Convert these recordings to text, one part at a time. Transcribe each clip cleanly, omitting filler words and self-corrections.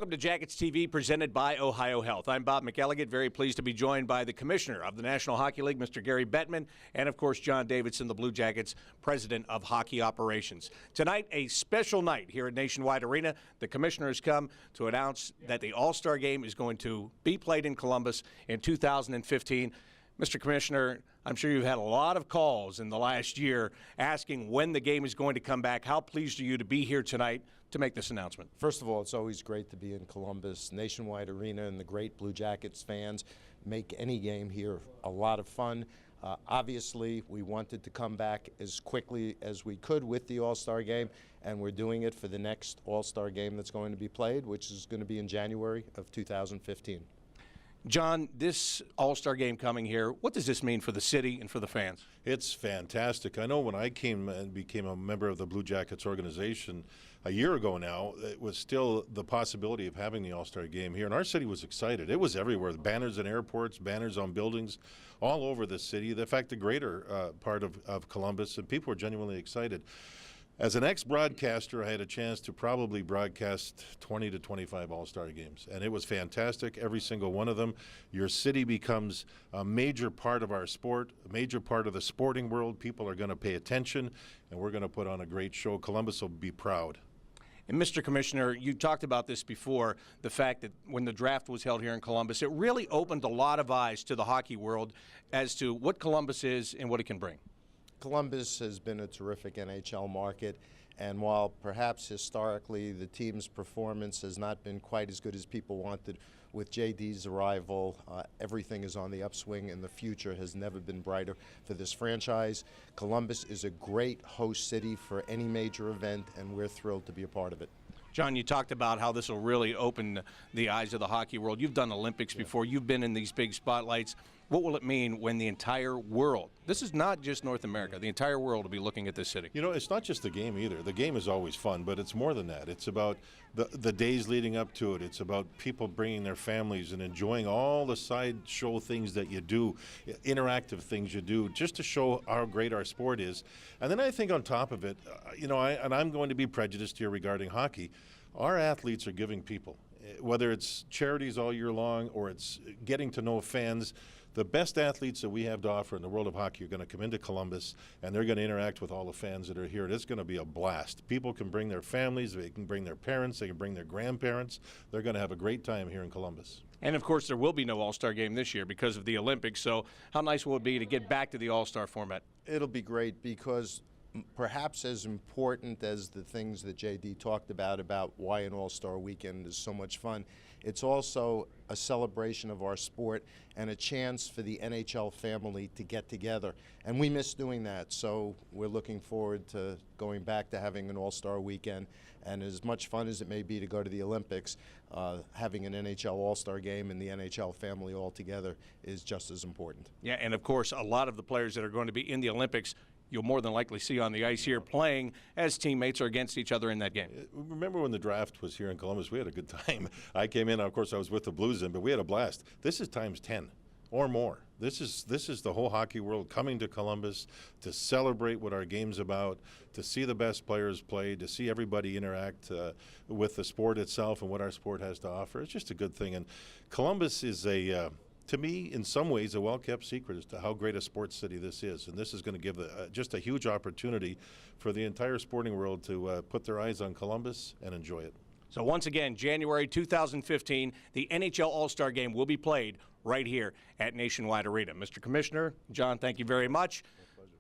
Welcome to Jackets TV, presented by Ohio Health. I'm Bob McElligott, very pleased to be joined by the Commissioner of the National Hockey League, Mr. Gary Bettman, and, of course, John Davidson, the Blue Jackets President of Hockey Operations. Tonight, a special night here at Nationwide Arena. The Commissioner has come to announce that the All-Star Game is going to be played in Columbus in 2015. Mr. Commissioner, I'm sure you've had a lot of calls in the last year asking when the game is going to come back. How pleased are you to be here tonight to make this announcement? First of all, it's always great to be in Columbus. Nationwide Arena and the great Blue Jackets fans make any game here a lot of fun. Obviously, we wanted to come back as quickly as we could with the All-Star Game, and we're doing it for the next All-Star Game that's going to be played, which is going to be in January of 2015. John, this All-Star Game coming here, what does this mean for the city and for the fans? It's fantastic. I know when I came and became a member of the Blue Jackets organization a year ago now, it was still the possibility of having the All-Star Game here, and our city was excited. It was everywhere. The banners in airports, banners on buildings, all over the city. In fact, the greater part of Columbus, and people were genuinely excited. As an ex-broadcaster, I had a chance to probably broadcast 20 to 25 All-Star games, and it was fantastic, every single one of them. Your city becomes a major part of our sport, a major part of the sporting world. People are going to pay attention, and we're going to put on a great show. Columbus will be proud. And Mr. Commissioner, you talked about this before, the fact that when the draft was held here in Columbus, it really opened a lot of eyes to the hockey world as to what Columbus is and what it can bring. Columbus has been a terrific NHL market, and while perhaps historically the team's performance has not been quite as good as people wanted, with JD's arrival, everything is on the upswing, and the future has never been brighter for this franchise. Columbus is a great host city for any major event, and we're thrilled to be a part of it. John, you talked about how this will really open the eyes of the hockey world. You've done Olympics before. You've been in these big spotlights. What will it mean when the entire world, this is not just North America, the entire world will be looking at this city? You know, it's not just the game either. The game is always fun, but it's more than that. It's about the days leading up to it. It's about people bringing their families and enjoying all the sideshow things that you do, interactive things you do, just to show how great our sport is. And then I think on top of it, you know, I'm going to be prejudiced here regarding hockey. Our athletes are giving people, whether it's charities all year long or it's getting to know fans. The best athletes that we have to offer in the world of hockey are going to come into Columbus, and they're going to interact with all the fans that are here. It's going to be a blast. People can bring their families, they can bring their parents, they can bring their grandparents. They're going to have a great time here in Columbus. And, of course, there will be no All-Star Game this year because of the Olympics, so how nice will it be to get back to the All-Star format? It'll be great because perhaps as important as the things that JD talked about why an All-Star Weekend is so much fun, it's also a celebration of our sport and a chance for the NHL family to get together. And we miss doing that, so we're looking forward to going back to having an All-Star Weekend. And as much fun as it may be to go to the Olympics, having an NHL All-Star Game and the NHL family all together is just as important. Yeah, and, of course, a lot of the players that are going to be in the Olympics you'll more than likely see on the ice here playing as teammates or against each other in that game. Remember when the draft was here in Columbus? We had a good time. I came in, of course, I was with the Blues then, but we had a blast. This is times 10 or more. This is the whole hockey world coming to Columbus to celebrate what our game's about, to see the best players play, to see everybody interact with the sport itself and what our sport has to offer. It's just a good thing. And Columbus is to me, in some ways, a well-kept secret as to how great a sports city this is. And this is going to give just a huge opportunity for the entire sporting world to put their eyes on Columbus and enjoy it. So once again, January 2015, the NHL All-Star Game will be played right here at Nationwide Arena. Mr. Commissioner, John, thank you very much.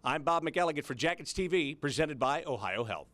I'm Bob McElligott for Jackets TV, presented by Ohio Health.